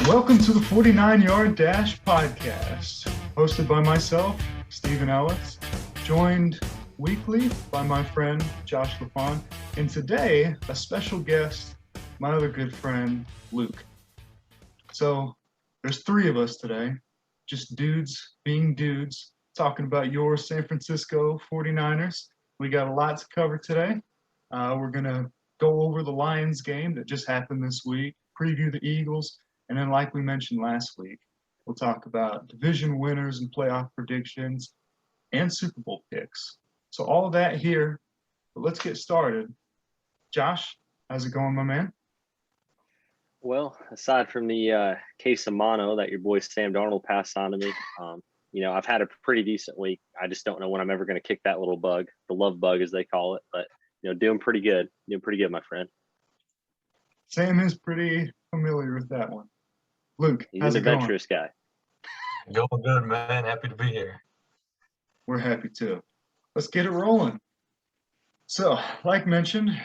Welcome to the 49-Yard Dash podcast, hosted by myself, Stephen Ellis, joined weekly by my friend, Josh LaFon, and today, a special guest, my other good friend, Luke. So, there's three of us today, just dudes being dudes, talking about your San Francisco 49ers. We got a lot to cover today. We're going to go over the Lions game that just happened this week, preview the Eagles, and then, like we mentioned last week, we'll talk about division winners and playoff predictions and Super Bowl picks. So all of that here, but let's get started. Josh, how's it going, my man? Well, aside from the case of mono that your boy Sam Darnold passed on to me, I've had a pretty decent week. I just don't know when I'm ever going to kick that little bug, the love bug as they call it. But doing pretty good, my friend. Sam is pretty familiar with that one. Luke, He's how's an it going? adventurous guy. Going good, man. Happy to be here. We're happy too. Let's get it rolling. So, like mentioned,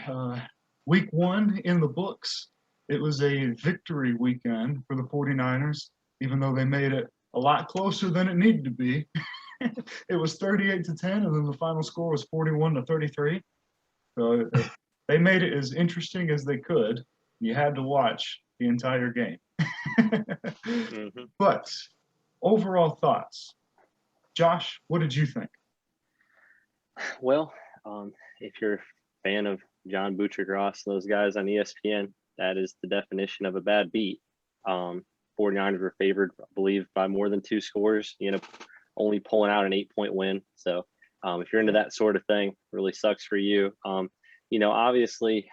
week one in the books. It was a victory weekend for the 49ers, even though they made it a lot closer than it needed to be. It was 38-10, and then the final score was 41-33. So they made it as interesting as they could. You had to watch the entire game. Mm-hmm. But overall thoughts. Josh, what did you think? Well, if you're a fan of John Bucci-Gross and those guys on ESPN, that is the definition of a bad beat. 49ers were favored, I believe, by more than 2 scores, only pulling out an 8-point win. So if you're into that sort of thing, really sucks for you. Obviously,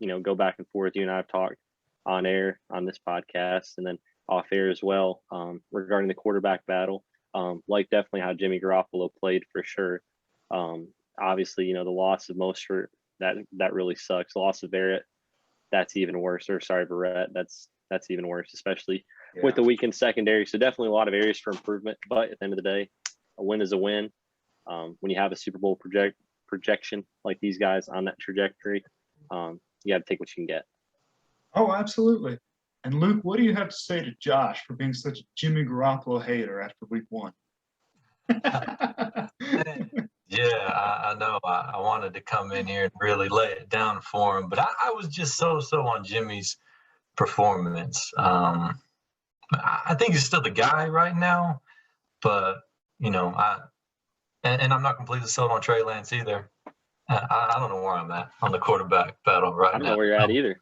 go back and forth. You and I have talked on air on this podcast and then off air as well regarding the quarterback battle. Like definitely how Jimmy Garoppolo played for sure. Obviously, the loss of Mostert, that really sucks. The loss of Barrett, that's even worse. Or sorry, Barrett, that's even worse, especially with the weakened secondary. So definitely a lot of areas for improvement. But at the end of the day, a win is a win. When you have a Super Bowl projection like these guys on that trajectory, you got to take what you can get. Oh, absolutely. And Luke, what do you have to say to Josh for being such a Jimmy Garoppolo hater after week one? Yeah, I know. I wanted to come in here and really lay it down for him, but I was just so on Jimmy's performance. I think he's still the guy right now, but and I'm not completely sold on Trey Lance either. I don't know where I'm at on the quarterback battle right now. I don't know where you're at either.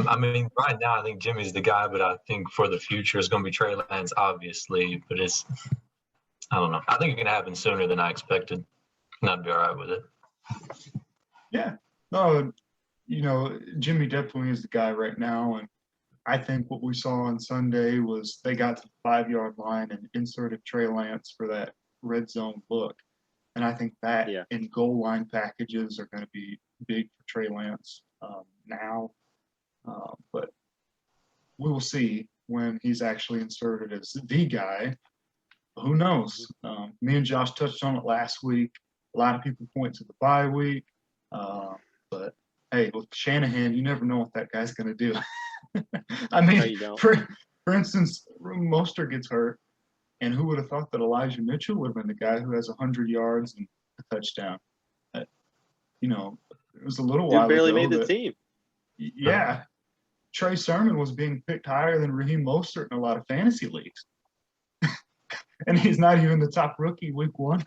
I mean, right now I think Jimmy's the guy, but I think for the future it's going to be Trey Lance, obviously. But I don't know. I think it can happen sooner than I expected. And I'd be all right with it. Yeah. No, Jimmy definitely is the guy right now. And I think what we saw on Sunday was they got to the 5-yard line and inserted Trey Lance for that red zone look. And I think that in goal line packages are going to be big for Trey Lance now. But we will see when he's actually inserted as the guy. Who knows? Me and Josh touched on it last week. A lot of people point to the bye week. But, hey, with Shanahan, you never know what that guy's going to do. I mean, No, for instance, Mostert gets hurt. And who would have thought that Elijah Mitchell would have been the guy who has 100 yards and a touchdown? It was a little while ago. Dude barely made the team. Yeah. Trey Sermon was being picked higher than Raheem Mostert in a lot of fantasy leagues. And he's not even the top rookie week one.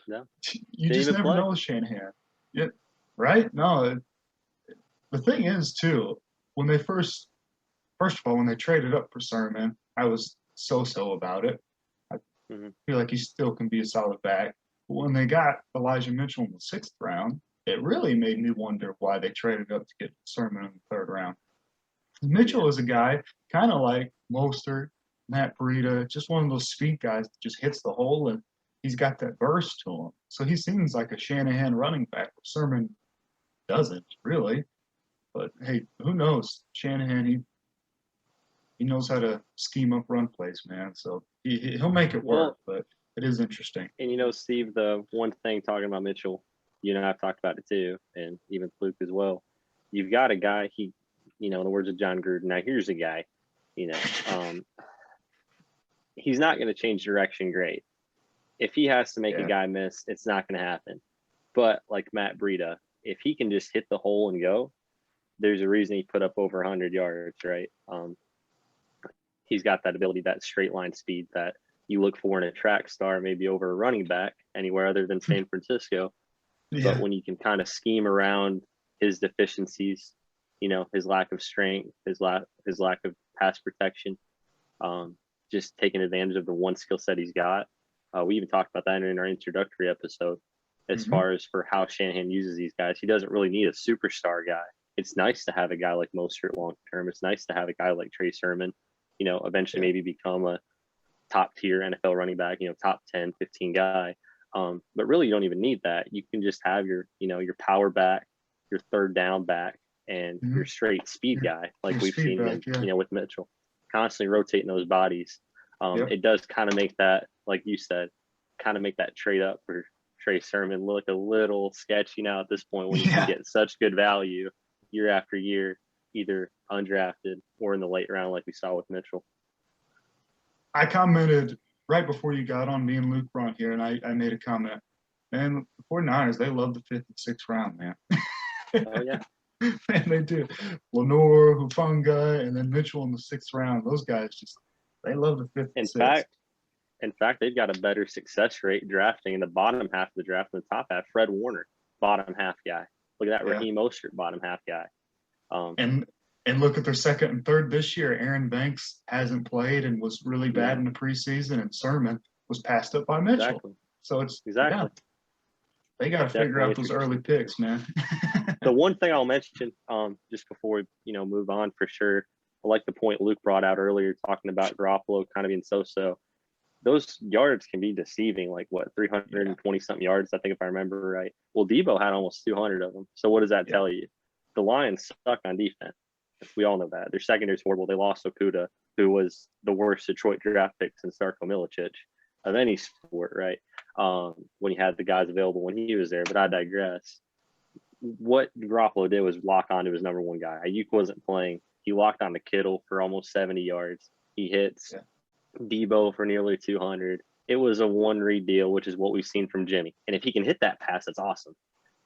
No. You just never know with Shanahan. Yeah, right? No. The thing is, too, when they first of all, when they traded up for Sermon, I was so about it. I feel like he still can be a solid back. But when they got Elijah Mitchell in the 6th round, it really made me wonder why they traded up to get Sermon in the 3rd round. Mitchell is a guy kind of like Mostert, Matt Breida, just one of those speed guys that just hits the hole, and he's got that burst to him. So he seems like a Shanahan running back. Sermon doesn't, really. But, hey, who knows? Shanahan, he knows how to scheme up run plays, man. So he'll make it work, but it is interesting. And, Steve, the one thing talking about Mitchell, you and I have talked about it too, and even Luke as well. You've got a guy, he in the words of John Gruden, now here's a guy, he's not going to change direction great. If he has to make a guy miss, it's not going to happen. But like Matt Breida, if he can just hit the hole and go, there's a reason he put up over 100 yards, right? He's got that ability, that straight line speed that you look for in a track star, maybe over a running back anywhere other than San Francisco. But when you can kind of scheme around his deficiencies, his lack of strength, his lack of pass protection, just taking advantage of the one skill set he's got. We even talked about that in our introductory episode as far as for how Shanahan uses these guys. He doesn't really need a superstar guy. It's nice to have a guy like Mostert long term. It's nice to have a guy like Trey Sermon, eventually maybe become a top tier NFL running back, top 10, 15 guy. But really, you don't even need that. You can just have your power back, your third down back, and your straight speed guy, like we've seen with Mitchell, constantly rotating those bodies. It does kind of make that, like you said, make that trade up for Trey Sermon look a little sketchy now at this point when you can get such good value year after year, either undrafted or in the late round, like we saw with Mitchell. I commented right before you got on, me and Luke were on here, and I made a comment. Man, the 49ers, they love the 5th and 6th round, man. Oh, yeah. Man, they do. Lenore, Hufanga, and then Mitchell in the 6th round. Those guys they love the 5th and 6th. In fact, they've got a better success rate drafting in the bottom half of the draft than the top half. Fred Warner, bottom half guy. Look at that, Raheem Mostert, bottom half guy. And look at their second and third this year. Aaron Banks hasn't played and was really bad in the preseason, and Sermon was passed up by Mitchell. Exactly. So it's they got to figure out those early picks, man. The one thing I'll mention, just before we move on for sure, I like the point Luke brought out earlier, talking about Garoppolo kind of being so. Those yards can be deceiving, like 320 something yards, I think, if I remember right. Well, Debo had almost 200 of them. So what does that tell you? The Lions suck on defense. We all know that. Their secondary's horrible. They lost Okudah, who was the worst Detroit draft pick since Darko Milicic of any sport, right? When he had the guys available when he was there. But I digress. What Garoppolo did was lock onto his number one guy. Ayuk wasn't playing. He locked on to Kittle for almost 70 yards. He hits Debo for nearly 200. It was a one-read deal, which is what we've seen from Jimmy. And if he can hit that pass, that's awesome.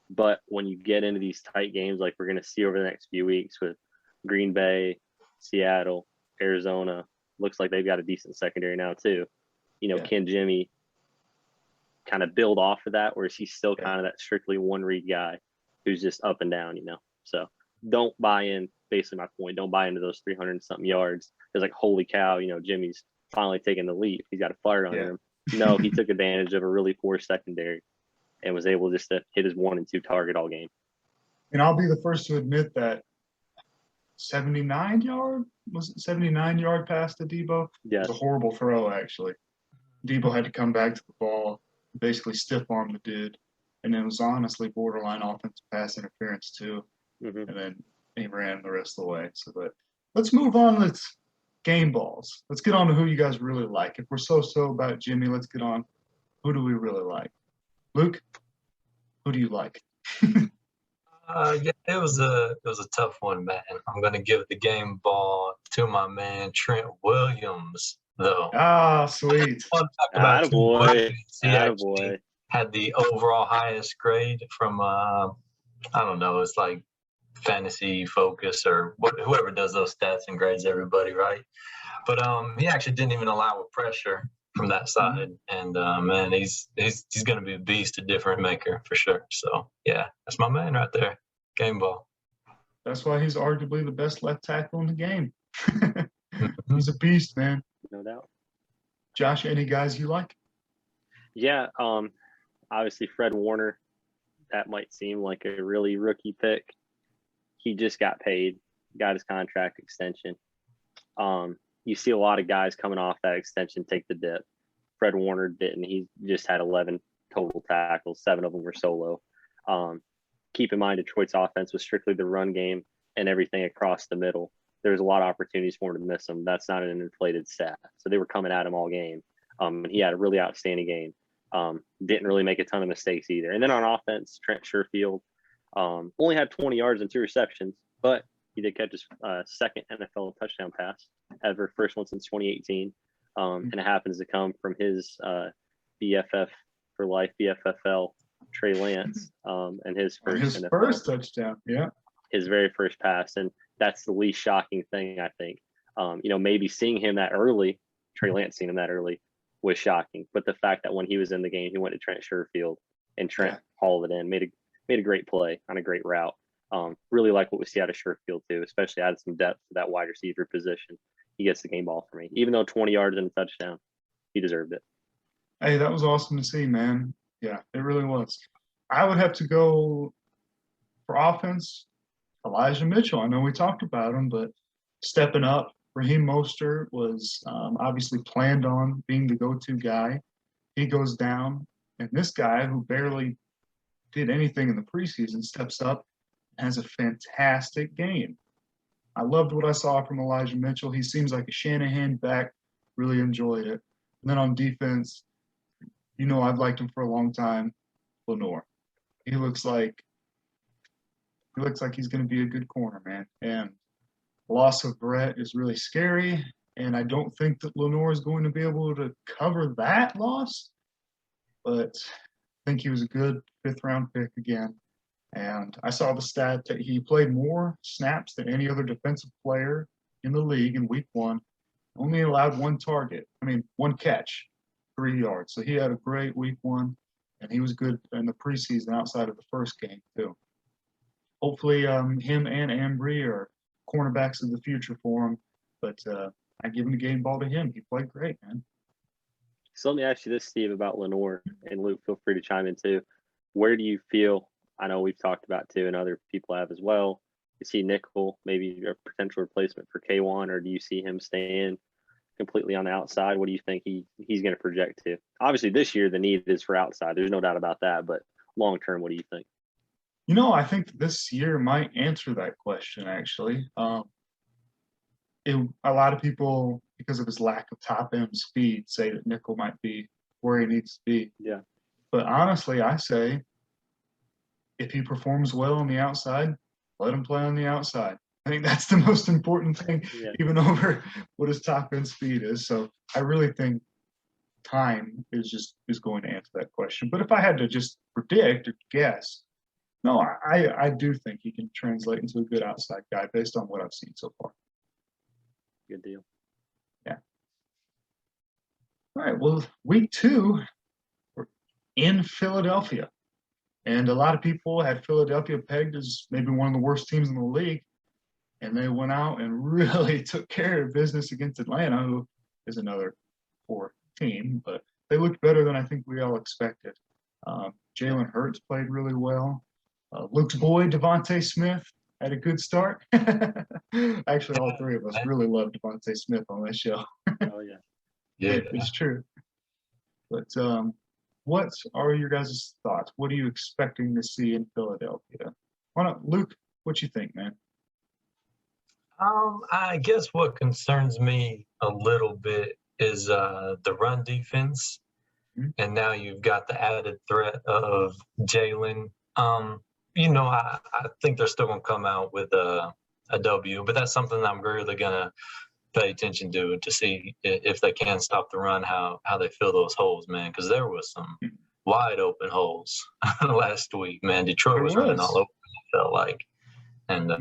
But when you get into these tight games like we're going to see over the next few weeks with Green Bay, Seattle, Arizona, looks like they've got a decent secondary now too. Can Jimmy kind of build off of that, or is he still kind of that strictly one-read guy who's just up and down, So don't buy in, basically my point, don't buy into those 300-something yards. It's like, holy cow, Jimmy's finally taking the leap. He's got a fire under him. No, he took advantage of a really poor secondary and was able just to hit his 1 and 2 target all game. And I'll be the first to admit that 79 yard pass to Debo? Yeah. It was a horrible throw, actually. Debo had to come back to the ball, basically stiff-arm the dude, and it was honestly borderline offensive pass interference too. And then he ran the rest of the way. So, but let's move on. Let's game balls. Let's get on to who you guys really like. If we're so about Jimmy, let's get on. Who do we really like? Luke, who do you like? It was a tough one, man. I'm gonna give the game ball to my man Trent Williams, though. Ah, sweet. Attaboy. He actually had the overall highest grade from I don't know, it's like Fantasy Focus or whoever does those stats and grades everybody, right? But he actually didn't even allow a pressure from that side, and man, he's gonna be a beast, a different maker for sure. So yeah, that's my man right there, game ball. That's why he's arguably the best left tackle in the game. He's a beast, man. No doubt. Josh, any guys you like? Yeah, obviously Fred Warner. That might seem like a really rookie pick. He just got paid, got his contract extension. You see a lot of guys coming off that extension take the dip. Fred Warner didn't. He just had 11 total tackles. 7 of them were solo. Keep in mind, Detroit's offense was strictly the run game and everything across the middle. There was a lot of opportunities for him to miss them. That's not an inflated stat. So they were coming at him all game. He had a really outstanding game. Didn't really make a ton of mistakes either. And then on offense, Trent Sherfield only had 20 yards and 2 receptions, but He did catch his second NFL touchdown pass ever, first one since 2018. And it happens to come from his BFF for life, BFFL, Trey Lance, and his first first touchdown. Yeah. His very first pass. And that's the least shocking thing, I think. Maybe seeing him that early, Trey Lance seeing him that early was shocking. But the fact that when he was in the game, he went to Trent Sherfield and Trent hauled it in, made a great play on a great route. Really like what we see out of Sherfield too, especially added some depth to that wide receiver position. He gets the game ball for me. Even though 20 yards and a touchdown, he deserved it. Hey, that was awesome to see, man. Yeah, it really was. I would have to go for offense, Elijah Mitchell. I know we talked about him, but stepping up, Raheem Mostert was obviously planned on being the go-to guy. He goes down, and this guy who barely did anything in the preseason steps up and has a fantastic game. I loved what I saw from Elijah Mitchell. He seems like a Shanahan back. Really enjoyed it. And then on defense, I've liked him for a long time. Lenoir. He looks like he's going to be a good corner, man. And the loss of Brett is really scary. And I don't think that Lenoir is going to be able to cover that loss. But I think he was a good 5th-round pick again. And I saw the stat that he played more snaps than any other defensive player in the league in week 1. Only allowed one catch, 3 yards. So he had a great week 1, and he was good in the preseason outside of the first game too. Hopefully him and Ambry are cornerbacks of the future for him. But I give him the game ball to him. He played great, man. So let me ask you this, Steve, about Lenoir, and Luke, feel free to chime in too. Where do you feel, I know we've talked about too, and other people have as well, is he nickel, maybe a potential replacement for K1, or do you see him staying completely on the outside? What do you think he's going to project to? Obviously, this year the need is for outside. There's no doubt about that. But long term, what do you think? I think this year might answer that question, actually. A lot of people, because of his lack of top-end speed, say that nickel might be where he needs to be. Yeah. But honestly, I say if he performs well on the outside, let him play on the outside. I think that's the most important thing, even over what his top-end speed is. So I really think time is going to answer that question. But if I had to just predict or guess, no, I do think he can translate into a good outside guy based on what I've seen so far. Good deal. Yeah. All right. Well, week 2, we're in Philadelphia. And a lot of people had Philadelphia pegged as maybe one of the worst teams in the league. And they went out and really took care of business against Atlanta, who is another poor team. But they looked better than I think we all expected. Jalen Hurts played really well. Luke's boy, Devontae Smith, had a good start. Actually, all 3 of us really love Devontae Smith on this show. Oh, yeah. Yeah. It's true. But what are your guys' thoughts? What are you expecting to see in Philadelphia? Luke, what you think, man? I guess what concerns me a little bit is the run defense. Mm-hmm. And now you've got the added threat of Jalen. I think they're still going to come out with a W, but that's something I'm really going to pay attention to see if they can stop the run, how they fill those holes, man, because there was some wide open holes last week, man. Detroit was running all over, it felt like. And,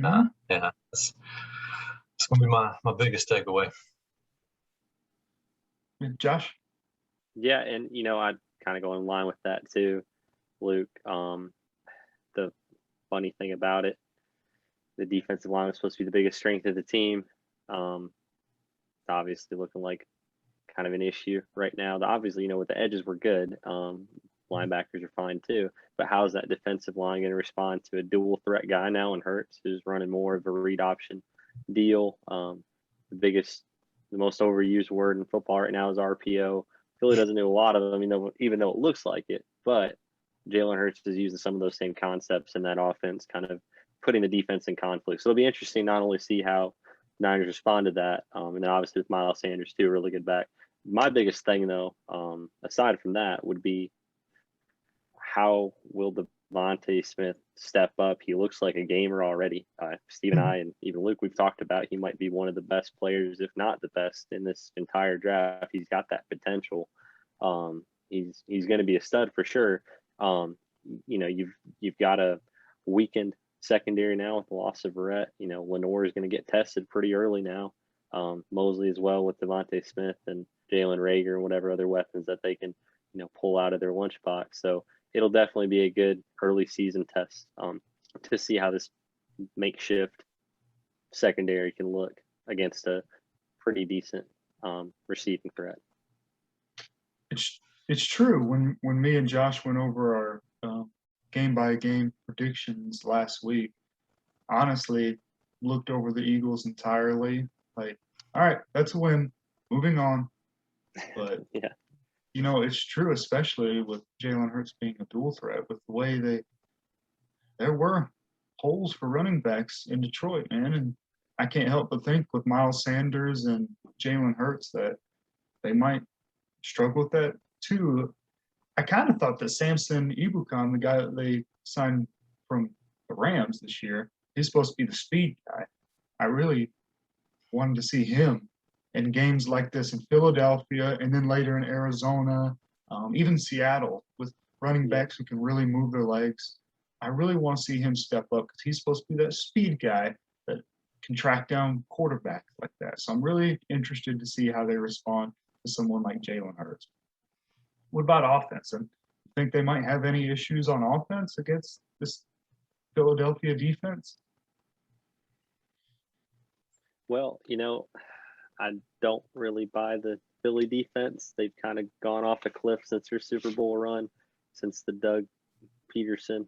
it's going to be my biggest takeaway. Josh? Yeah, and, I'd kind of go in line with that too, Luke. The funny thing about it, the defensive line was supposed to be the biggest strength of the team. Obviously looking like kind of an issue right now. Obviously, with the edges were good. Linebackers are fine too. But how is that defensive line going to respond to a dual threat guy now in Hurts, who's running more of a read option deal? The most overused word in football right now is RPO. Philly doesn't do a lot of them, even though it looks like it. But Jalen Hurts is using some of those same concepts in that offense, kind of putting the defense in conflict. So it'll be interesting not only see how Niners respond to that, and then obviously with Miles Sanders too, a really good back. My biggest thing though, aside from that, would be how will the Devontae Smith step up. He looks like a gamer already. Steve and I, and even Luke, we've talked about he might be one of the best players, if not the best, in this entire draft. He's got that potential. He's going to be a stud for sure. You've got a weakened secondary now with the loss of Verrett. Lenore is going to get tested pretty early now. Mosley as well with Devontae Smith and Jalen Reagor and whatever other weapons that they can, pull out of their lunchbox. So it'll definitely be a good early season test to see how this makeshift secondary can look against a pretty decent receiving threat. It's true. When me and Josh went over our game by game predictions last week, honestly, looked over the Eagles entirely. Like, all right, that's a win. Moving on. But yeah, it's true, especially with Jalen Hurts being a dual threat. With the way there were holes for running backs in Detroit, man, and I can't help but think with Miles Sanders and Jalen Hurts that they might struggle with that too. I kind of thought that Samson Ebukam, the guy that they signed from the Rams this year, he's supposed to be the speed guy. I really wanted to see him in games like this in Philadelphia and then later in Arizona, even Seattle, with running backs who can really move their legs. I really want to see him step up because he's supposed to be that speed guy that can track down quarterbacks like that. So I'm really interested to see how they respond to someone like Jalen Hurts. What about offense? And you think they might have any issues on offense against this Philadelphia defense? Well, I don't really buy the Philly defense. They've kind of gone off a cliff since their Super Bowl run, since the Doug Peterson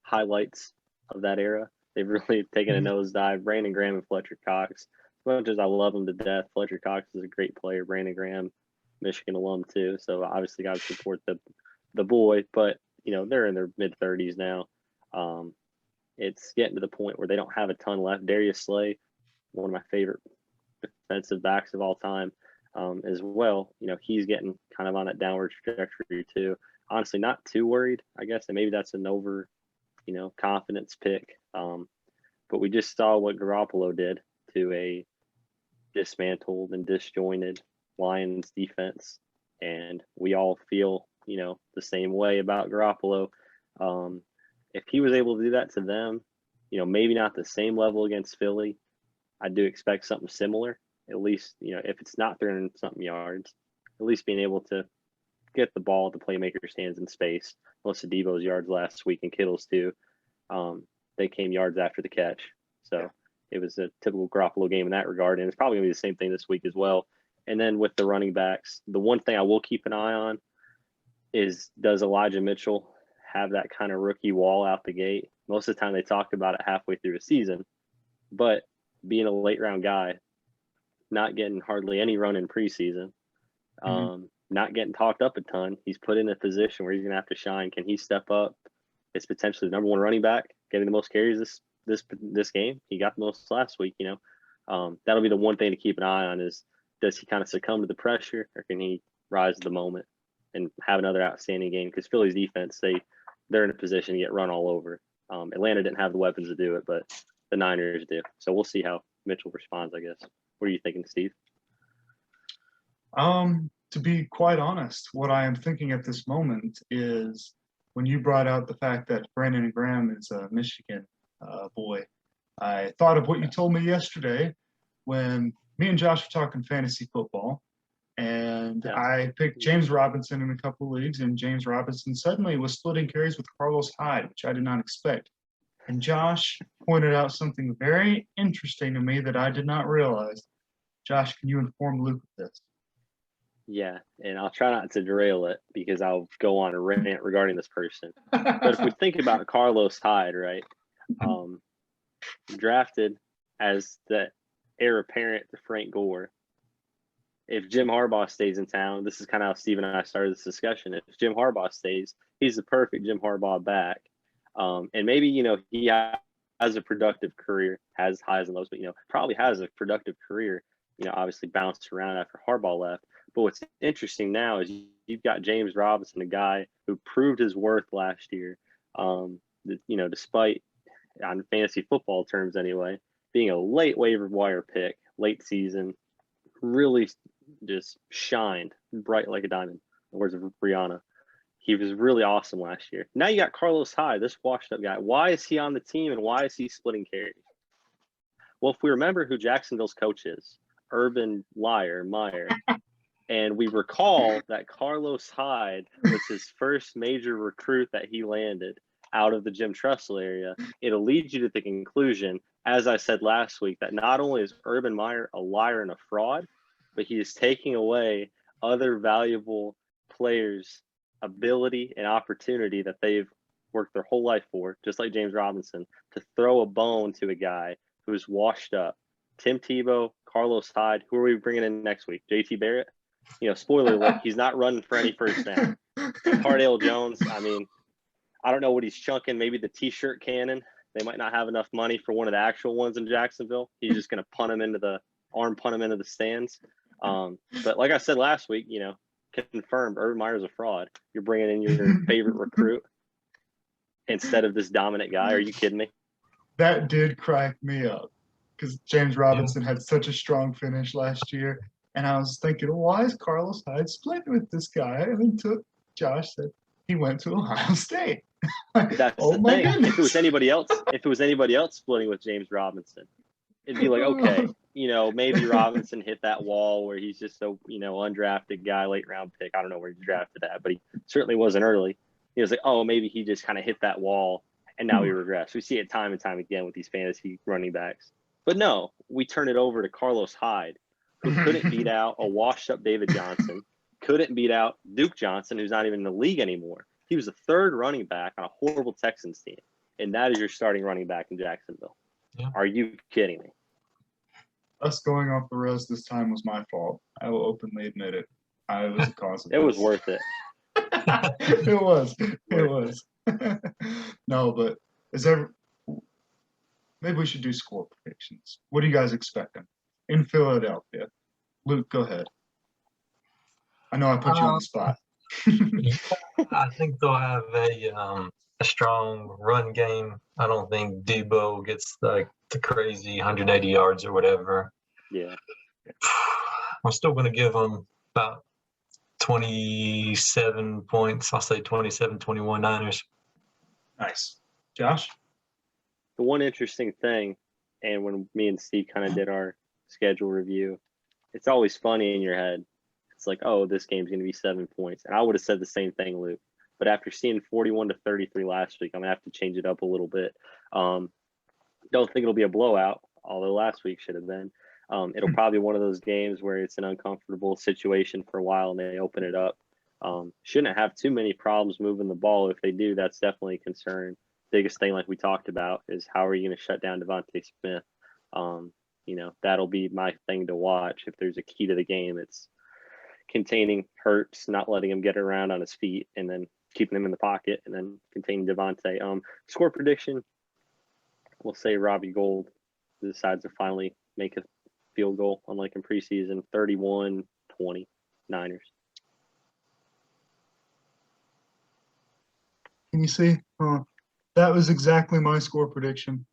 highlights of that era. They've really taken a nosedive. Brandon Graham and Fletcher Cox. As much as I love them to death, Fletcher Cox is a great player. Brandon Graham, Michigan alum too. So obviously got to support the boy, but they're in their mid-30s now. It's getting to the point where they don't have a ton left. Darius Slay, one of my favorite defensive backs of all time, as well. He's getting kind of on that downward trajectory too. Honestly, not too worried, I guess, and maybe that's an over, confidence pick. But we just saw what Garoppolo did to a dismantled and disjointed Lions defense, and we all feel, the same way about Garoppolo. If he was able to do that to them, maybe not the same level against Philly, I do expect something similar. At least, if it's not 300-something yards, at least being able to get the ball at the playmaker's hands in space. Most of Deebo's yards last week and Kittle's too, they came yards after the catch. So it was a typical Garoppolo game in that regard, and it's probably going to be the same thing this week as well. And then with the running backs, the one thing I will keep an eye on is, does Elijah Mitchell have that kind of rookie wall out the gate? Most of the time they talk about it halfway through a season, but being a late round guy, not getting hardly any run in preseason, not getting talked up a ton, he's put in a position where he's going to have to shine. Can he step up? It's potentially the number one running back, getting the most carries this game. He got the most last week. That'll be the one thing to keep an eye on is, does he kind of succumb to the pressure, or can he rise to the moment and have another outstanding game? Because Philly's defense, they're in a position to get run all over. Atlanta didn't have the weapons to do it, but the Niners do. So we'll see how Mitchell responds, I guess. What are you thinking, Steve? To be quite honest, what I am thinking at this moment is, when you brought out the fact that Brandon Graham is a Michigan boy, I thought of what you told me yesterday when me and Josh were talking fantasy football, and I picked James Robinson in a couple of leagues, and James Robinson suddenly was splitting carries with Carlos Hyde, which I did not expect. And Josh pointed out something very interesting to me that I did not realize. Josh, can you inform Luke of this? Yeah, and I'll try not to derail it because I'll go on a rant regarding this person. But if we think about Carlos Hyde, right, drafted as the heir apparent to Frank Gore, if Jim Harbaugh stays in town, this is kind of how Steve and I started this discussion. If Jim Harbaugh stays, he's the perfect Jim Harbaugh back. And maybe, he has a productive career, has highs and lows, but, probably has a productive career, obviously bounced around after Harbaugh left. But what's interesting now is you've got James Robinson, a guy who proved his worth last year. Despite on fantasy football terms anyway, being a late waiver wire pick, late season, really just shined bright like a diamond. In the words of Rihanna. He was really awesome last year. Now you got Carlos Hyde, this washed up guy. Why is he on the team and why is he splitting carries? Well, if we remember who Jacksonville's coach is, Urban Meyer, and we recall that Carlos Hyde was his first major recruit that he landed out of the Jim Tressel area, it'll lead you to the conclusion, as I said last week, that not only is Urban Meyer a liar and a fraud, but he is taking away other valuable players' ability and opportunity that they've worked their whole life for, just like James Robinson, to throw a bone to a guy who's washed up. Tim Tebow, Carlos Hyde, who are we bringing in next week? JT Barrett? Spoiler alert, he's not running for any first down. Cardale Jones, I don't know what he's chunking. Maybe the T-shirt cannon. They might not have enough money for one of the actual ones in Jacksonville. He's just going to punt him into the stands. But like I said last week, confirmed Urban Meyer's a fraud. You're bringing in your favorite recruit instead of this dominant guy. Are you kidding me? That did crack me up because James Robinson had such a strong finish last year. And I was thinking, why is Carlos Hyde splitting with this guy? And then Josh said he went to Ohio State. That's the thing. Goodness. If it was anybody else splitting with James Robinson, it'd be like, okay, maybe Robinson hit that wall where he's just so, undrafted guy, late round pick. I don't know where he drafted at, but he certainly wasn't early. He was like, oh, maybe he just kind of hit that wall and now he regressed. We see it time and time again with these fantasy running backs. But no, we turn it over to Carlos Hyde, who couldn't beat out a washed up David Johnson, couldn't beat out Duke Johnson, who's not even in the league anymore. He was the third running back on a horrible Texans team. And that is your starting running back in Jacksonville. Yeah. Are you kidding me? Us going off the rails this time was my fault. I will openly admit it. I was the cause of it. It was worth it. It was. No, but maybe we should do score predictions. What are you guys expecting in Philadelphia? Luke, go ahead. I know I put you on the spot. I think they'll have a strong run game. I don't think Debo gets like the crazy 180 yards or whatever. Yeah. I'm still going to give them about 27 points. I'll say 27-21 Niners. Nice. Josh? The one interesting thing, and when me and Steve kind of did our schedule review, it's always funny in your head. It's like, oh, this game's going to be 7 points. And I would have said the same thing, Luke. But after seeing 41-33 last week, I'm going to have to change it up a little bit. Don't think it'll be a blowout, although last week should have been. It'll probably be one of those games where it's an uncomfortable situation for a while and they open it up. Shouldn't have too many problems moving the ball. If they do, that's definitely a concern. Biggest thing, like we talked about, is how are you going to shut down Devontae Smith? That'll be my thing to watch. If there's a key to the game, it's containing Hurts, not letting him get around on his feet, and then keeping him in the pocket, and then containing Devontae. Score prediction, we'll say Robbie Gould decides to finally make a field goal, unlike in preseason. 31-20 Niners. Can you see? That was exactly my score prediction.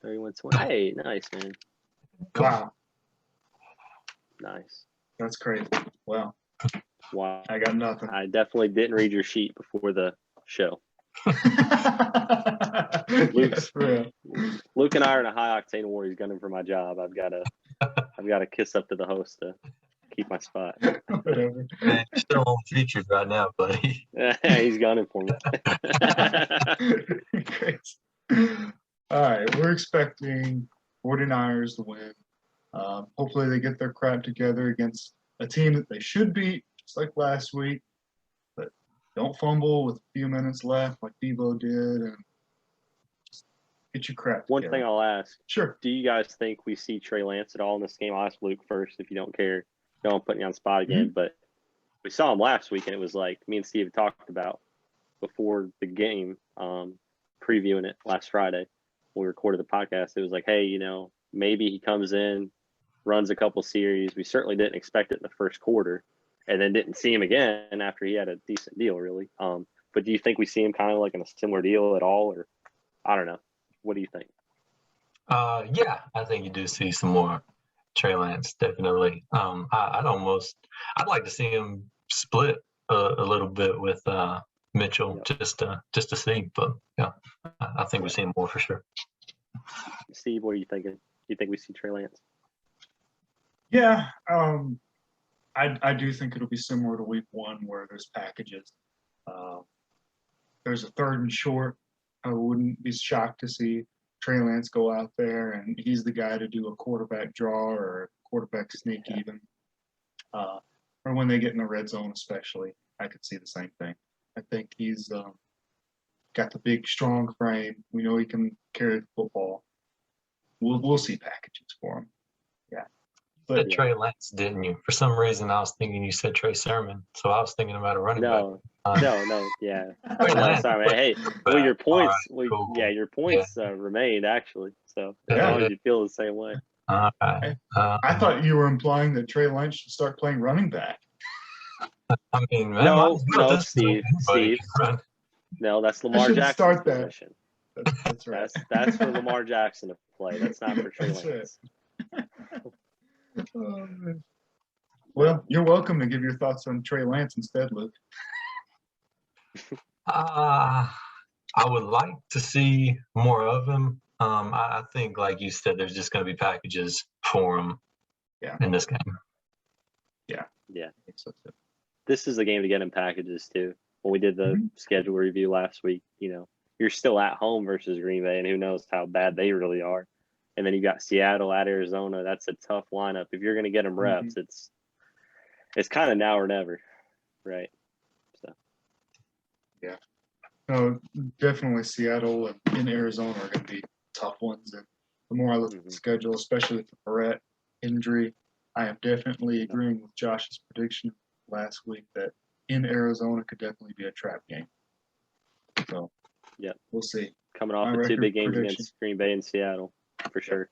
31-20. Hey, nice, man. Wow. Nice. That's crazy. Wow. Wow. I got nothing. I definitely didn't read your sheet before the show. Luke and I are in a high octane war. He's gunning for my job. I've got to kiss up to the host to keep my spot. Whatever. Man, you're still on featured right now, buddy. He's gunning for me. Great. All right, we're expecting 49ers to win. Hopefully they get their crap together against a team that they should beat, just like last week. But don't fumble with a few minutes left like Debo did, and just get your crap together. One thing I'll ask. Sure. Do you guys think we see Trey Lance at all in this game? I'll ask Luke first if you don't care. Don't put me on the spot again. Mm-hmm. But we saw him last week, and it was like me and Steve talked about before the game, previewing it last Friday when we recorded the podcast. It was like, hey, maybe he comes in, runs a couple series. We certainly didn't expect it in the first quarter, and then didn't see him again after he had a decent deal, really. But do you think we see him kind of like in a similar deal at all, or I don't know? What do you think? Yeah, I think you do see some more Trey Lance, definitely. I'd like to see him split a little bit with Mitchell, just to see. But yeah, I think we see him more for sure. Steve, what are you thinking? Do you think we see Trey Lance? Yeah, I do think it'll be similar to week 1 where there's packages. There's a 3rd and short. I wouldn't be shocked to see Trey Lance go out there and he's the guy to do a quarterback draw or a quarterback sneak even. Or when they get in the red zone especially, I could see the same thing. I think he's got the big, strong frame. We know he can carry the football. We'll see packages for him. Yeah. You said Trey Lance, didn't you? For some reason, I was thinking you said Trey Sermon, so I was thinking about a running back. No, yeah. Sorry, man. Hey, well, your points, your points remained actually. So as long as you feel the same way. All right. I thought you were implying that Trey Lance should start playing running back. I mean, man, no, Steve. No, that's Lamar Jackson's position. That's right. That's for Lamar Jackson to play. That's not for Trey Lance. Oh, well, you're welcome to give your thoughts on Trey Lance instead, Luke. I would like to see more of him. I think, like you said, there's just going to be packages for him in this game. Yeah. I think so too. This is a game to get in packages too. When we did the schedule review last week, you're still at home versus Green Bay, and who knows how bad they really are. And then you got Seattle at Arizona. That's a tough lineup. If you're going to get them reps, it's kind of now or never, right? So. Yeah. No, definitely Seattle and Arizona are going to be tough ones. And the more I look at the schedule, especially with the Barrett injury, I am definitely agreeing with Josh's prediction last week that in Arizona could definitely be a trap game. So, we'll see. Coming off the 2 big games against Green Bay and Seattle, for sure.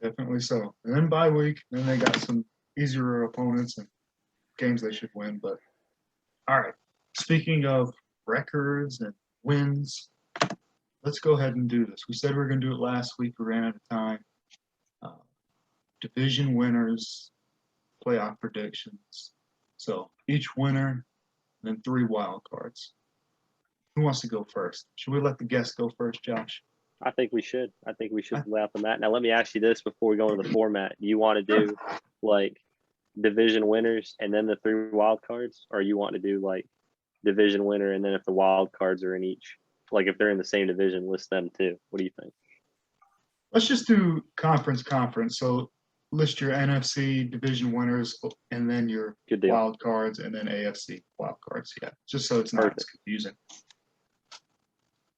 Definitely so. And then bye week, then they got some easier opponents and games they should win. But all right, speaking of records and wins, let's go ahead and do this. We said we were going to do it last week. We ran out of time. Division winners, playoff predictions. So each winner, then 3 wild cards. Who wants to go first? Should we let the guests go first, Josh? I think we should. Lay out the mat. Now, let me ask you this before we go into the format. Do you want to do like division winners and then the 3 wild cards, or you want to do like division winner and then if the wild cards are in each, like if they're in the same division, list them too? What do you think? Let's just do conference. So list your NFC division winners and then your wild cards and then AFC wild cards. Yeah, just so it's not as confusing.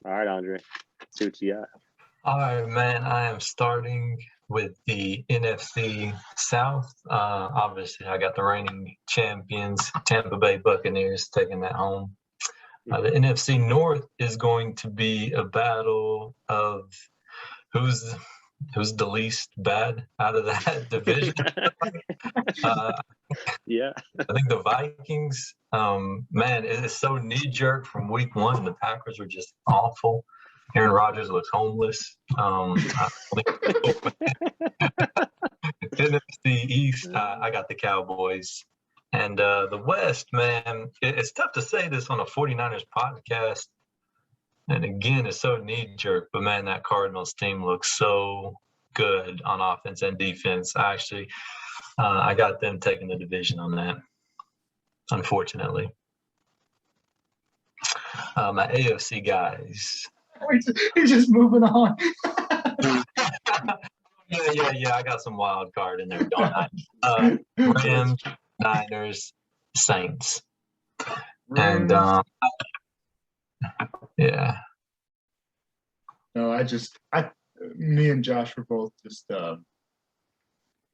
All right, Andre. Let's see what you got. All right, man. I am starting with the NFC South. Obviously, I got the reigning champions, Tampa Bay Buccaneers, taking that home. The NFC North is going to be a battle of who's the least bad out of that division. I think the Vikings, man, it's so knee-jerk from week 1. The Packers were just awful. Aaron Rodgers looks homeless. NFC East, I got the Cowboys. And the West, man, it's tough to say this on a 49ers podcast. And again, it's so knee-jerk. But, man, that Cardinals team looks so good on offense and defense. I got them taking the division on that, unfortunately. My AFC guys. He's just moving on. Yeah. I got some wild card in there, don't I? Rams, Niners, Saints. And, yeah. No, me and Josh were both just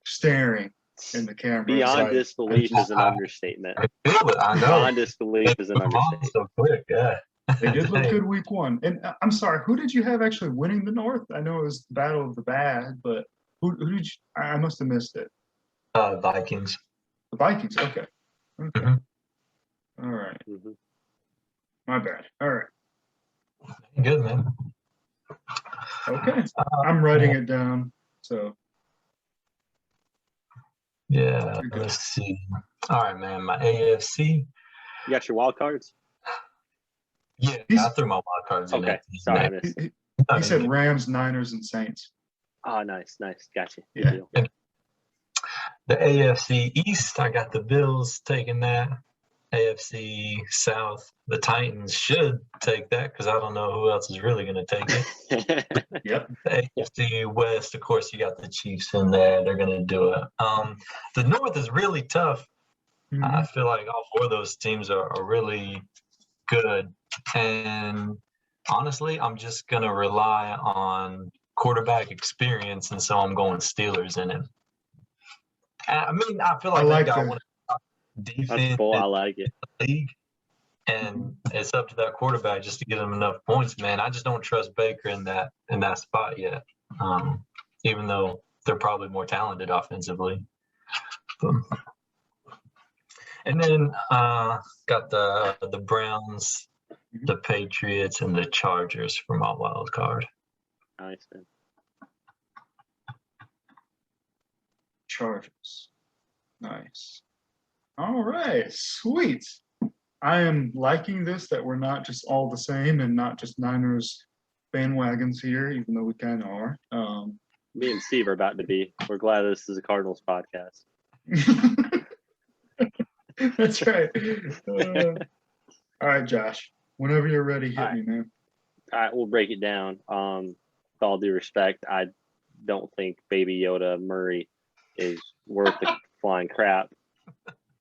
staring in the camera. Beyond disbelief is an understatement. I know. Beyond disbelief is an understatement. So quick, yeah. They did look good week 1. And I'm sorry, who did you have actually winning the North? I know it was the Battle of the Bad, but who did you? I must have missed it. Vikings. The Vikings. Okay. Okay. Mhm. All right. Mhm. My bad. All right. Good, man. Okay. I'm writing it down. So Yeah, you're good. let's see. All right, man. My AFC. You got your wild cards? Yeah, He's- I threw my wild cards in Okay, it. sorry, I He, missed. he- he said Rams, Niners, and Saints. Oh, nice. Gotcha. Good Yeah. deal. The AFC East, I got the Bills taking that. AFC South, the Titans should take that because I don't know who else is really going to take it. Yep. The AFC West, of course, you got the Chiefs in there. They're going to do it. The North is really tough. Mhm. I feel like all four of those teams are really good. And honestly, I'm just going to rely on quarterback experience. And so I'm going Steelers in it. I mean, I feel like I like they've got that. one of the top That's defense bull. I in like it. the league. And it's up to that quarterback just to get him enough points, man. I just don't trust Baker in that spot yet. Even though they're probably more talented offensively. And then got the Browns, the Patriots, and the Chargers for my wild card. Nice, man. Chargers. Nice. All right. Sweet. I am liking this that we're not just all the same and not just Niners bandwagons here, even though we kind of are. Me and Steve are about to be. We're glad this is a Cardinals podcast. That's right. All right, Josh. Whenever you're ready, hit All right. me, man. All right, we'll break it down. With all due respect, I don't think Baby Yoda Murray is worth the flying crap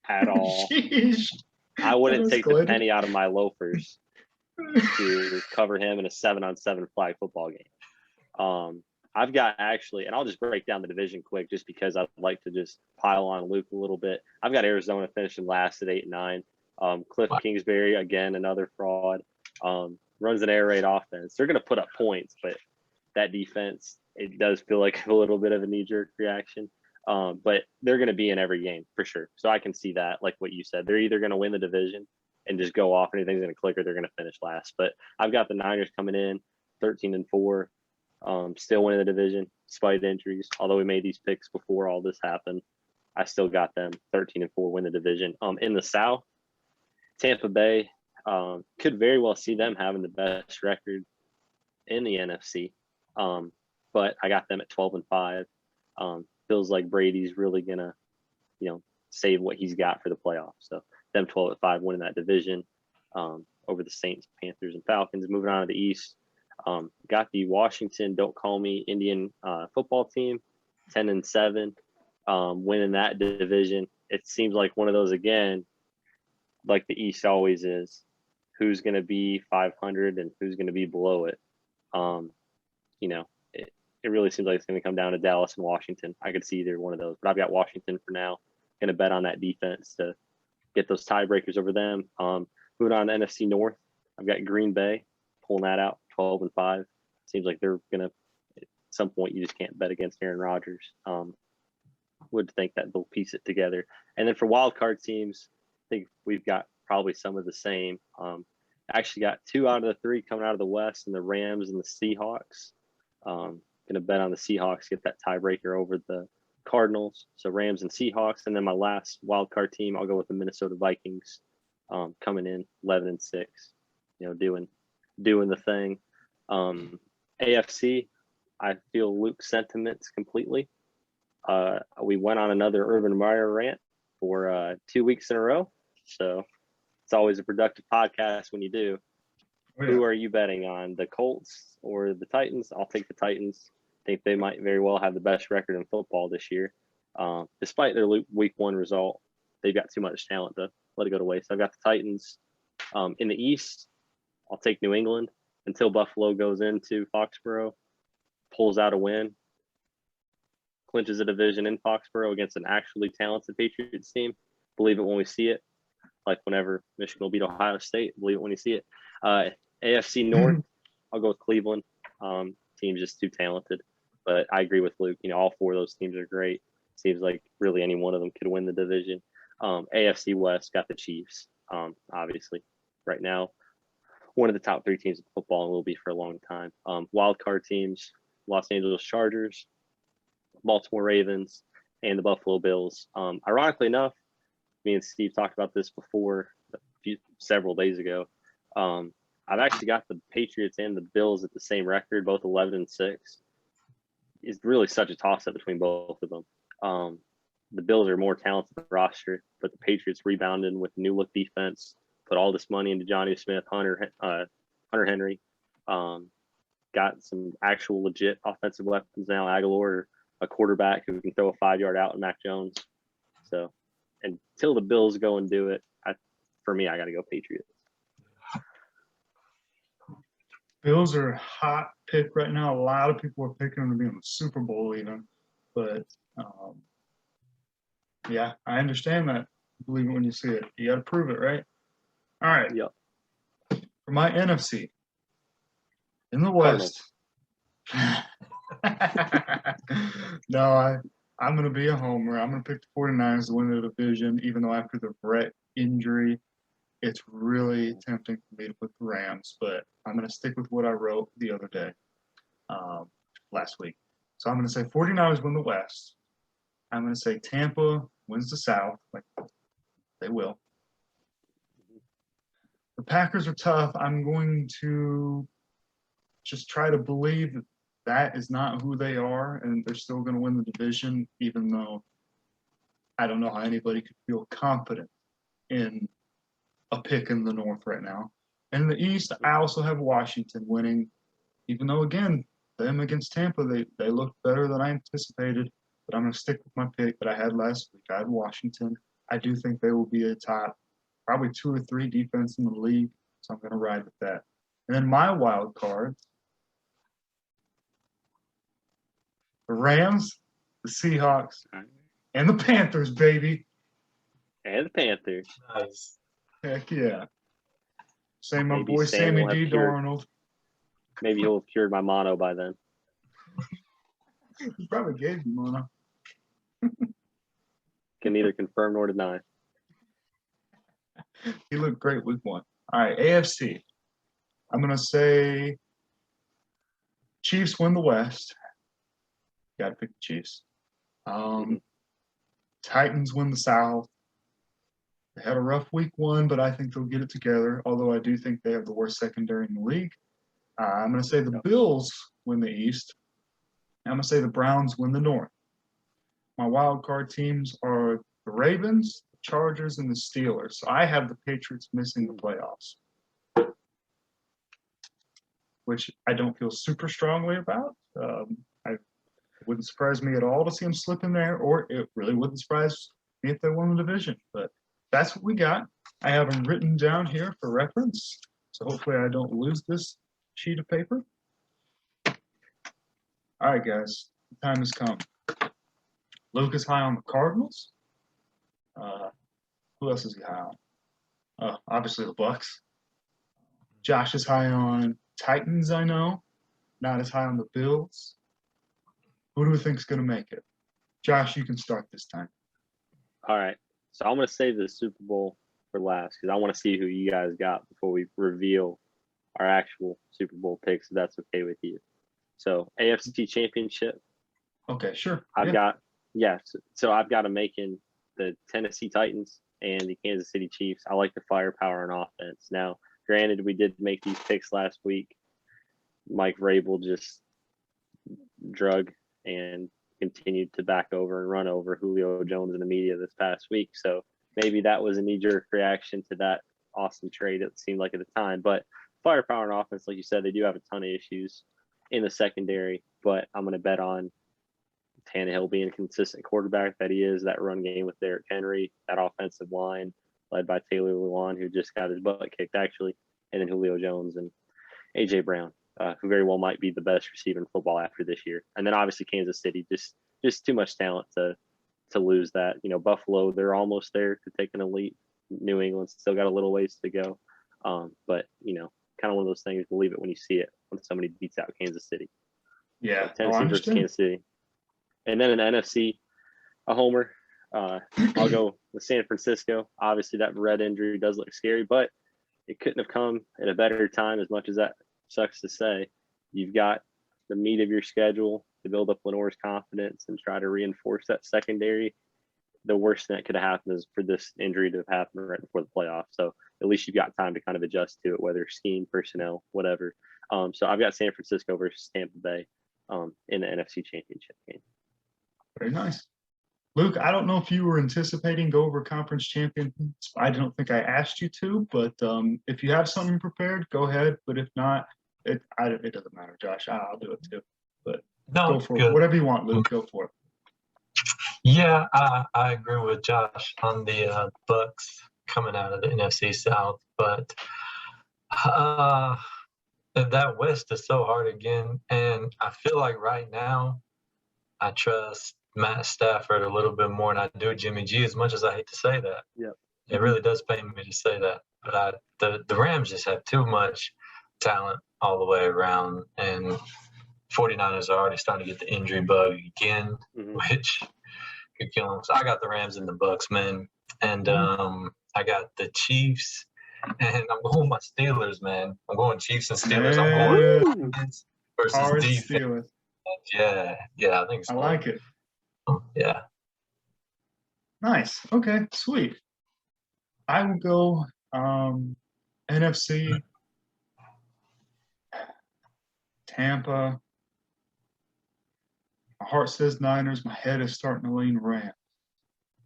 at all. Sheesh. I wouldn't That take the escalated. penny out of my loafers to cover him in a 7-on-7 flag football game. I've got actually, and I'll just break down the division quick just because I'd like to just pile on Luke a little bit. I've got Arizona finishing last at 8-9. Cliff Kingsbury, again, another fraud. Runs an air raid offense. They're going to put up points, but that defense, it does feel like a little bit of a knee-jerk reaction. But they're going to be in every game for sure. So I can see that, like what you said. They're either going to win the division and just go off, anything's going to click, or they're going to finish last. But I've got the Niners coming in 13-4. Still winning the division despite injuries. Although we made these picks before all this happened, I still got them 13-4, win the division. In the South, Tampa Bay could very well see them having the best record in the NFC. But I got them at 12-5. Feels like Brady's really gonna, save what he's got for the playoffs. So them 12-5, winning that division over the Saints, Panthers, and Falcons. Moving on to the East. Got the Washington Don't Call Me Indian football team, 10-7, winning that division. It seems like one of those, again, like the East always is, who's going to be 500 and who's going to be below it. It really seems like it's going to come down to Dallas and Washington. I could see either one of those, but I've got Washington for now. Going to bet on that defense to get those tiebreakers over them. Moving on to NFC North, I've got Green Bay pulling that out, 12-5. Seems like they're going to, at some point, you just can't bet against Aaron Rodgers. Would think that they'll piece it together. And then for wild card teams, I think we've got probably some of the same. Actually got 2 out of the 3 coming out of the West, and the Rams and the Seahawks. Going to bet on the Seahawks, get that tiebreaker over the Cardinals. So Rams and Seahawks. And then my last wild card team, I'll go with the Minnesota Vikings, coming in 11-6, doing the thing. AFC, I feel Luke's sentiments completely. We went on another Urban Meyer rant for 2 weeks in a row. So it's always a productive podcast when you do. Oh, yeah. Who are you betting on, the Colts or the Titans? I'll take the Titans. I think they might very well have the best record in football this year. Despite their week 1 result, they've got too much talent to let it go to waste. I've got the Titans. In the East, I'll take New England until Buffalo goes into Foxborough, pulls out a win, clinches a division in Foxborough against an actually talented Patriots team. Believe it when we see it. Like whenever Michigan will beat Ohio State, believe it when you see it. AFC North, I'll go with Cleveland. Team's just too talented. But I agree with Luke. All 4 of those teams are great. seems like really any one of them could win the division. AFC West got the Chiefs, obviously, right now. One of the top 3 teams in football and will be for a long time. Wild card teams, Los Angeles Chargers, Baltimore Ravens, and the Buffalo Bills. Ironically enough, me and Steve talked about this before several days ago. I've actually got the Patriots and the Bills at the same record, both 11-6. It's really such a toss-up between both of them. The Bills are more talented roster, but the Patriots rebounded with new look defense, put all this money into Johnny Smith, Hunter Henry, got some actual legit offensive weapons now. Aguilar, a quarterback who can throw a 5-yard out, and Mac Jones. So until the Bills go and do it, for me, I got to go Patriots. Bills are a hot pick right now. A lot of people are picking them to be in the Super Bowl even. But, yeah, I understand that. Believe it when you see it. You got to prove it, right? All right. Yep. For my NFC, in the West. No, I'm going to be a homer. I'm going to pick the 49ers to win the division, even though after the Brett injury, it's really tempting for me to put the Rams, but I'm going to stick with what I wrote the other day, last week. So I'm going to say 49ers win the West. I'm going to say Tampa wins the South, like they will. The Packers are tough. I'm going to just try to believe that that is not who they are, and they're still going to win the division, even though I don't know how anybody could feel confident in a pick in the North right now. And in the East, I also have Washington winning, even though, again, them against Tampa, they looked better than I anticipated. But I'm going to stick with my pick that I had last week. I had Washington. I do think they will be a top, probably 2 or 3 defense in the league, so I'm going to ride with that. And then my wild card, the Rams, the Seahawks, and the Panthers, baby. And the Panthers. Nice. Heck yeah. Say my Maybe boy Sam Sammy will have D. cured- Darnold. Maybe he'll have cured my mono by then. He probably gave you mono. Can neither confirm nor deny. He looked great week 1. All right, AFC. I'm going to say Chiefs win the West. Got to pick the Chiefs. Titans win the South. They had a rough week 1, but I think they'll get it together, although I do think they have the worst secondary in the league. I'm going to say the Bills win the East. I'm going to say the Browns win the North. My wild card teams are the Ravens, the Chargers, and the Steelers. So I have the Patriots missing the playoffs, which I don't feel super strongly about. It wouldn't surprise me at all to see them slip in there, or it really wouldn't surprise me if they won the division. But that's what we got. I have them written down here for reference, so hopefully I don't lose this sheet of paper. All right, guys, the time has come. Luke is high on the Cardinals. Who else is he high on? Obviously the Bucks. Josh is high on Titans, I know. Not as high on the Bills. Who do we think is going to make it? Josh, you can start this time. All right. So I'm going to save the Super Bowl for last because I want to see who you guys got before we reveal our actual Super Bowl picks, if that's okay with you. So AFC Championship. Okay, sure. I've got them making the Tennessee Titans and the Kansas City Chiefs. I like the firepower on offense. Now, granted, we did make these picks last week. Mike Vrabel just drug and continued to back over and run over Julio Jones in the media this past week. So maybe that was a knee-jerk reaction to that awesome trade, it seemed like at the time. But firepower and offense, like you said, they do have a ton of issues in the secondary, but I'm going to bet on Tannehill being a consistent quarterback that he is, that run game with Derrick Henry, that offensive line led by Taylor Lewan, who just got his butt kicked actually, and then Julio Jones and A.J. Brown, who very well might be the best receiver in football after this year. And then obviously Kansas City, just too much talent to lose that. You know, Buffalo, they're almost there to take an elite. New England's still got a little ways to go. But, you know, kind of one of those things, believe it when you see it, when somebody beats out Kansas City. Yeah. So Tennessee versus Kansas City. And then in the NFC, a homer. I'll go with San Francisco. Obviously, that Red injury does look scary, but it couldn't have come at a better time, as much as that sucks to say. You've got the meat of your schedule to build up Lenore's confidence and try to reinforce that secondary. The worst thing that could have happened is for this injury to have happened right before the playoffs. So at least you've got time to kind of adjust to it, whether scheme, personnel, whatever. So I've got San Francisco versus Tampa Bay in the NFC Championship game. Very nice. Luke, I don't know if you were anticipating go over conference champions. I don't think I asked you to, but if you have something prepared, go ahead. But if not, it doesn't matter, Josh. I'll do it too. But No, go for good. it. Whatever you want, Luke. Go for it. Yeah, I agree with Josh on the Bucks coming out of the NFC South, but that West is so hard again, and I feel like right now I trust Matt Stafford a little bit more than I do Jimmy G, as much as I hate to say that. Yep. It really does pain me to say that. But the Rams just have too much talent all the way around, and 49ers are already starting to get the injury bug again, which could kill them. So I got the Rams and the Bucks, man. And I got the Chiefs, and I'm going with my Steelers, man. I'm going Chiefs and Steelers. I'm going defense versus defense. Steelers. Yeah, I think I like it. Yeah. Nice. Okay, sweet. I will go NFC, Tampa. My heart says Niners. My head is starting to lean Rams.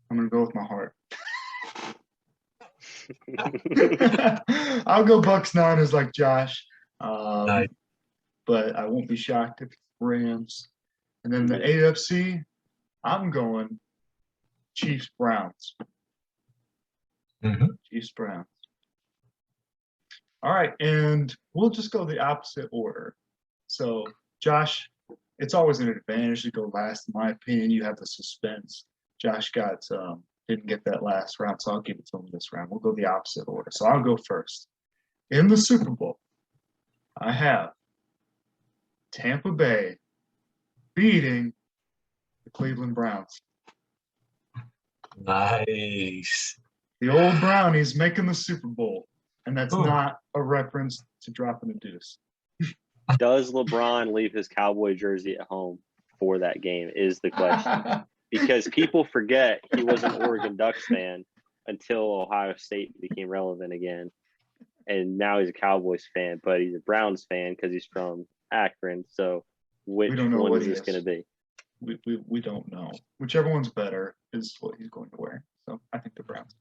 I'm going to go with my heart. I'll go Bucks Niners like Josh. Nice. But I won't be shocked if it's Rams. And then the AFC, I'm going Chiefs Browns. Chiefs Browns. All right, and we'll just go the opposite order. So, Josh, it's always an advantage to go last, in my opinion. You have the suspense. Josh didn't get that last round, so I'll give it to him this round. We'll go the opposite order. So I'll go first. In the Super Bowl, I have Tampa Bay beating the Cleveland Browns. Nice. The old Brownies making the Super Bowl, and that's not a reference to dropping a deuce. Does LeBron leave his Cowboy jersey at home for that game is the question. Because people forget he was an Oregon Ducks fan until Ohio State became relevant again. And now he's a Cowboys fan, but he's a Browns fan because he's from Akron. So which one is this going to be? We don't know. Whichever one's better is what he's going to wear. So I think the Browns.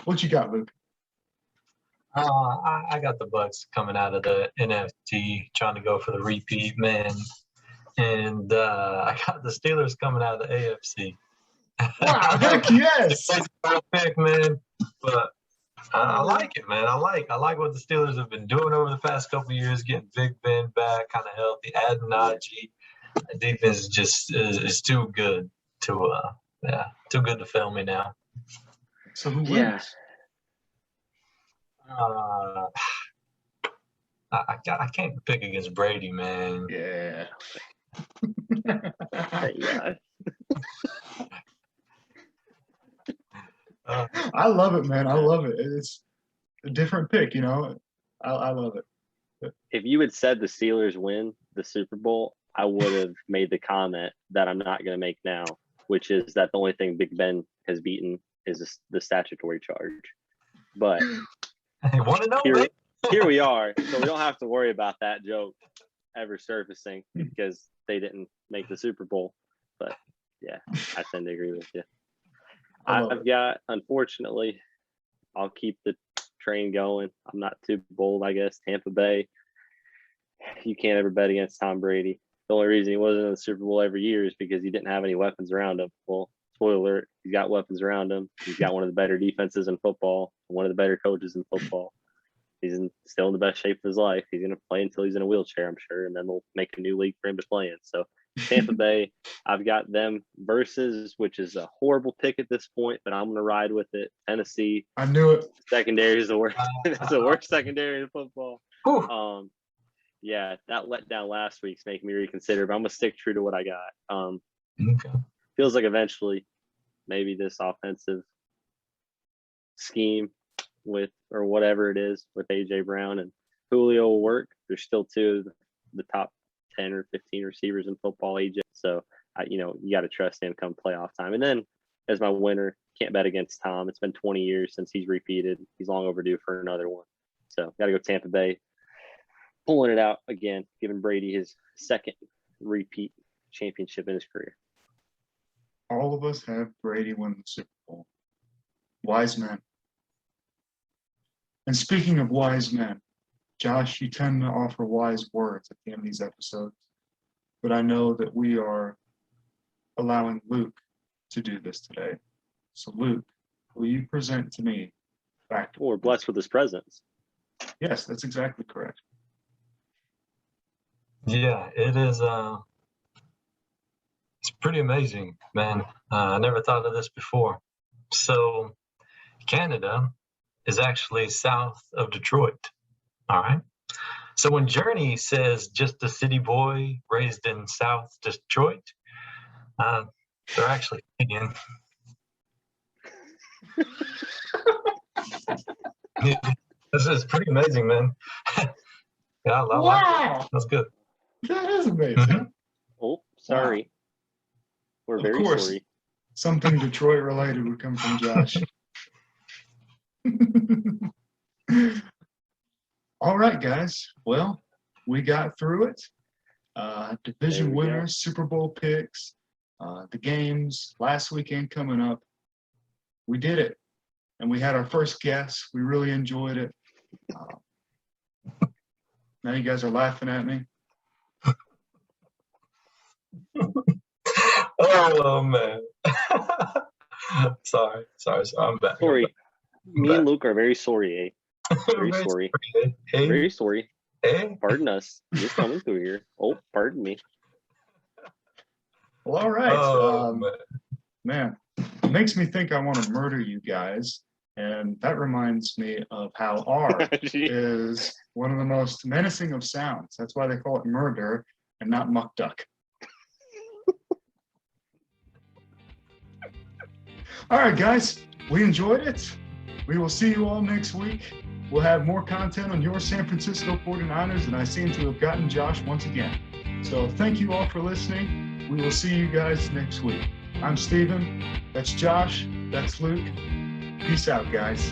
What you got, Luke? I got the Bucks coming out of the NFC, trying to go for the repeat, man. And I got the Steelers coming out of the AFC. Wow, heck yes! Pick, man. But I like it, man. I like what the Steelers have been doing over the past couple of years, getting Big Ben back, kind of healthy, adding Najee. The defense is too good too good to fail me now. So who wins? I can't pick against Brady, man. Yeah. Yeah. I love it, man. I love it. It's a different pick, you know. I love it. If you had said the Steelers win the Super Bowl, I would have made the comment that I'm not going to make now, which is that the only thing Big Ben has beaten is the statutory charge. But here we are, so we don't have to worry about that joke ever surfacing because they didn't make the Super Bowl. But yeah, I tend to agree with you. I've got, unfortunately, I'll keep the train going. I'm not too bold, I guess. Tampa Bay. You can't ever bet against Tom Brady. The only reason he wasn't in the Super Bowl every year is because he didn't have any weapons around him. Well, spoiler alert, he's got weapons around him. He's got one of the better defenses in football, one of the better coaches in football. He's still in the best shape of his life. He's going to play until he's in a wheelchair, I'm sure, and then they'll make a new league for him to play in. So Tampa Bay, I've got them versus, which is a horrible pick at this point, but I'm going to ride with it. Tennessee. I knew it. Secondary is the worst. It's the worst secondary in football. Yeah, that letdown last week's making me reconsider, but I'm going to stick true to what I got. Okay. feels like eventually maybe this offensive scheme with, or whatever it is, with AJ Brown and Julio will work. There's still two of the top 10 or 15 receivers in football, AJ. So, you got to trust him come playoff time. And then as my winner, can't bet against Tom. It's been 20 years since he's repeated. He's long overdue for another one. So got to go Tampa Bay. Pulling it out again, giving Brady his second repeat championship in his career. All of us have Brady win the Super Bowl. Wise men. And speaking of wise men, Josh, you tend to offer wise words at the end of these episodes, but I know that we are allowing Luke to do this today. So Luke, will you present to me back? We're blessed with his presence. Yes, that's exactly correct. Yeah, it is. It's pretty amazing, man. I never thought of this before. So Canada is actually south of Detroit. All right. So when Journey says just a city boy raised in South Detroit, they're actually Canadian. This is pretty amazing, man. Yeah, I like it. That's good. That is amazing. Mhm. Oh, sorry. We're Of very course. sorry. Something Detroit related would come from Josh. All right, guys. Well, we got through it. Division There we go. winners, Super Bowl picks, the games, last weekend coming up. We did it. And we had our first guest. We really enjoyed it. Now you guys are laughing at me. Oh man. sorry. I'm back. Sorry. Me and back. Luke are very sorry, eh? Very sorry. Hey, Very sorry. hey. Pardon us. You're coming through here. Oh, pardon me. Well, all right. Oh, Man, it makes me think I want to murder you guys. And that reminds me of how R is one of the most menacing of sounds. That's why they call it murder and not muck duck. All right, guys, we enjoyed it. We will see you all next week. We'll have more content on your San Francisco 49ers, and I seem to have gotten Josh once again. So thank you all for listening. We will see you guys next week. I'm Steven. That's Josh. That's Luke. Peace out, guys.